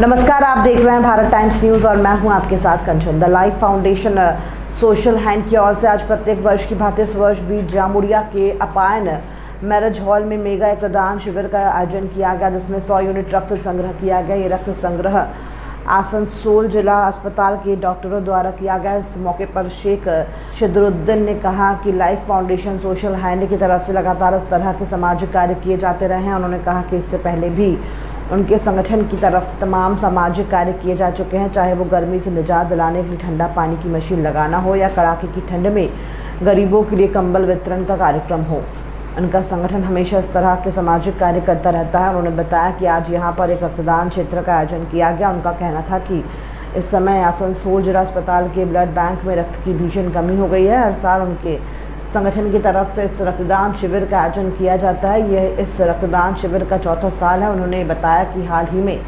नमस्कार, आप देख रहे हैं भारत टाइम्स न्यूज़ और मैं हूं आपके साथ Kanchan. The Life Foundation Social Hand की ओर से आज प्रत्येक वर्ष की भांति इस वर्ष भी जामुड़िया के अपायन मैरिज हॉल में मेगा रक्तदान शिविर का आयोजन किया गया, जिसमें 100 यूनिट रक्त संग्रह किया गया। ये रक्त संग्रह आसनसोल जिला अस्पताल के डॉक्टरों द्वारा किया गया। इस मौके पर शेख शिदरुद्दीन ने कहा कि लाइफ फाउंडेशन सोशल हैंड की तरफ से लगातार इस तरह के सामाजिक कार्य किए जाते रहे हैं। उन्होंने कहा कि इससे पहले भी उनके संगठन की तरफ से तमाम सामाजिक कार्य किए जा चुके हैं, चाहे वो गर्मी से निजात दिलाने के लिए ठंडा पानी की मशीन लगाना हो या कड़ाके की ठंड में गरीबों के लिए कंबल वितरण का कार्यक्रम हो। उनका संगठन हमेशा इस तरह के सामाजिक कार्य करता रहता है। उन्होंने बताया कि आज यहाँ पर एक रक्तदान क्षेत्र का आयोजन किया गया। उनका कहना था कि इस समय आसनसोल जिला अस्पताल के ब्लड बैंक में रक्त की भीषण कमी हो गई है। हर साल उनके संगठन की तरफ से इस रक्तदान शिविर का आयोजन किया जाता है। यह इस रक्तदान शिविर का चौथा साल है। उन्होंने बताया कि हाल ही में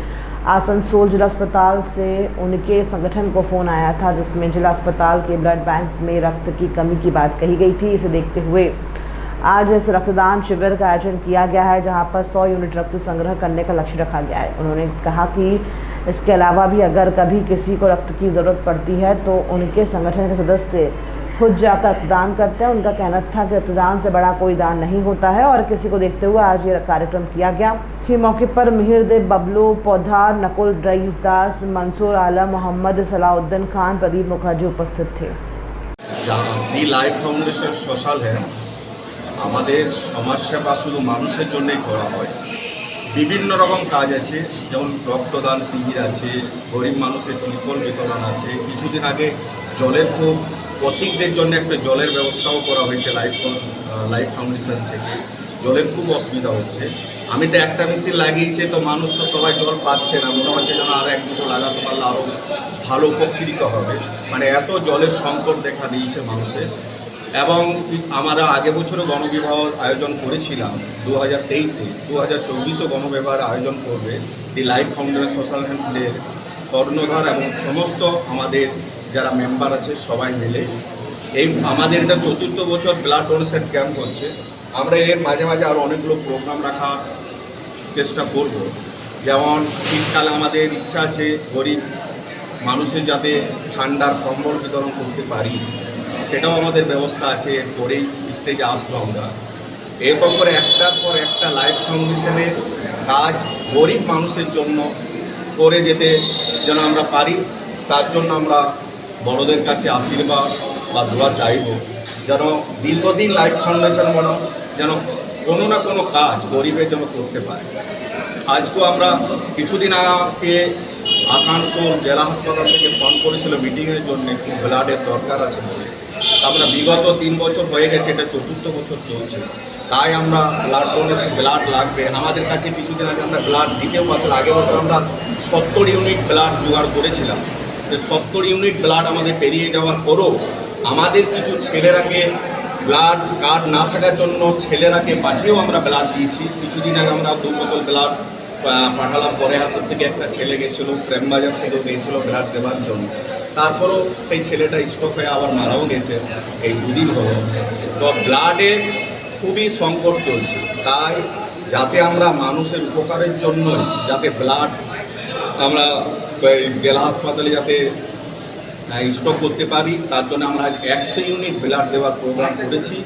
आसनसोल जिला अस्पताल से उनके संगठन को फ़ोन आया था, जिसमें जिला अस्पताल के ब्लड बैंक में रक्त की कमी की बात कही गई थी। इसे देखते हुए आज इस रक्तदान शिविर का आयोजन किया गया है, जहां पर 100 यूनिट रक्त संग्रह करने का लक्ष्य रखा गया है। उन्होंने कहा कि इसके अलावा भी अगर कभी किसी को रक्त की ज़रूरत पड़ती है तो उनके संगठन के सदस्य खुद जाकर रक्तदान करते हैं। उनका कहना था कि रक्तदान से बड़ा कोई दान नहीं होता है और किसी को देखते हुए आज ये कार्यक्रम किया गया। के मौके पर मिहिरदेव बबलू पौधार, नकुल रईस दास, मंसूर आलम, मोहम्मद सलाउद्दीन खान, प्रदीप मुखर्जी उपस्थित थे। দি লাইফ ফাউন্ডেশন সোশ্যাল হ্যান্ড আমাদের সমাজসেবা শুধু মানুষের জন্যই করা হয়। বিভিন্ন রকম কাজ আছে, যেমন রক্তদান শিবির আছে, গরিব মানুষের ত্রিপল বিতরণ আছে। কিছুদিন আগে জলের খুব পথিকদের জন্য একটা জলের ব্যবস্থাও করা হয়েছে লাইফ ফাউন্ডেশন থেকে। জলের খুব অসুবিধা হচ্ছে। আমি তো একটা মেশিন লাগিয়েছি, তো মানুষ তো সবাই জল পাচ্ছে না। মনে হচ্ছে যেন আর এক দুটো লাগাতে পারলে আরও ভালো উপকৃত হবে। মানে এত জলের সংকট দেখা দিয়েছে মানুষের। এবং আমরা আগে বছরে গণবিবাহ আয়োজন করেছিলাম 2023-এ, 2024-ও গণবিবাহের আয়োজন করবে দি লাইফ ফাউন্ডেশন সোশ্যাল হ্যান্ডের কর্ণধার এবং সমস্ত আমাদের যারা মেম্বার আছে সবাই মিলে। এই আমাদের এটা 4র্থ বছর ব্লাড ডোনেশন ক্যাম্প হচ্ছে। আমরা এর মাঝে মাঝে আরও অনেকগুলো প্রোগ্রাম রাখার চেষ্টা করব। যেমন শীতকালে আমাদের ইচ্ছা আছে গরিব মানুষের যাতে ঠান্ডার কম্বল বিতরণ করতে পারি, সেটাও আমাদের ব্যবস্থা আছে। এরপরেই স্টেজে আসবো আমরা। এরকম করে একটার পর একটা লাইফ ফাউন্ডেশনের কাজ গরিব মানুষের জন্য করে যেতে যেন আমরা পারি, তার জন্য আমরা বড়দের কাছে আশীর্বাদ বা দোয়া চাইব, যেন দীর্ঘদিন লাইফ ফাউন্ডেশন যেন কোনো না কোনো কাজ গরিবের জন্য করতে পারে। আজকেও আমরা কিছুদিন আগে আসানসোল জেলা হাসপাতাল থেকে ফোন করেছিল মিটিংয়ের জন্য, খুব ব্লাডের দরকার আছে বলে। আমরা বিগত 3 বছর হয়ে গেছে, এটা 4র্থ বছর চলছে। তাই আমরা ব্লাড ডোনেশন ব্লাড লাগবে। আমাদের কাছে কিছুদিন আগে আমরা ব্লাড দিতেও পারছিলাম। আগের বছর আমরা 70 ইউনিট ব্লাড জোগাড় করেছিলাম। 70 ইউনিট ব্লাড আমাদের পেরিয়ে যাওয়ার পরও আমাদের কিছু ছেলেরাকে ব্লাড কার্ড না থাকার জন্য ছেলেরাকে পাঠিয়েও আমরা ব্লাড দিয়েছি। কিছুদিন আগে আমরা 2 বোতল ব্লাড পাঠালাম। পরে হাত থেকে একটা ছেলে গেছিলো, প্রেমবাজার থেকেও গিয়েছিলো ব্লাড দেওয়ার জন্য। তারপরও সেই ছেলেটা স্ট্রোক হয়ে আবার মারাও গেছে এই 2 দিন হলো। তো ব্লাডের খুবই সংকট চলছে। তাই যাতে আমরা মানুষের উপকারের জন্য যাতে ব্লাড আমরা জেলা হাসপাতালে যাতে স্টক করতে পারি, তার জন্য আমরা 100 ইউনিট ব্লাড দেওয়ার প্রোগ্রাম করেছি।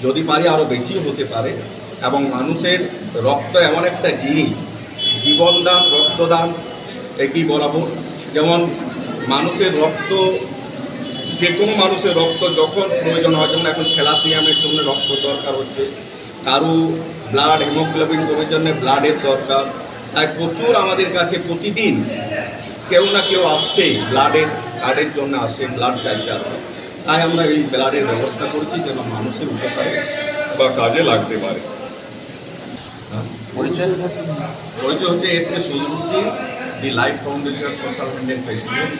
যদি পারি আরও বেশিও হতে পারে। এবং মানুষের রক্ত এমন একটা জিনিস, জীবনদান রক্তদান একই বরাবর। যেমন মানুষের রক্ত, যে কোনো মানুষের রক্ত যখন প্রয়োজন হয়, যেমন এখন থ্যালাসিয়ামের জন্য রক্ত দরকার হচ্ছে, কারো ব্লাড হিমোগ্লোবিন কমের জন্য ব্লাডের দরকার। তাই প্রচুর আমাদের কাছে প্রতিদিন কেউ না কেউ আসছেই, ব্লাডের কার্ডের জন্য আসে, ব্লাড চাইতে আসে। তাই আমরা এই ব্লাডের ব্যবস্থা করছি যেন মানুষের উপকারে বা কাজে লাগতে পারে। পরিচয় হচ্ছে S K Shidruddin, the Life Foundation Social হ্যান্ডের প্রেসিডেন্ট।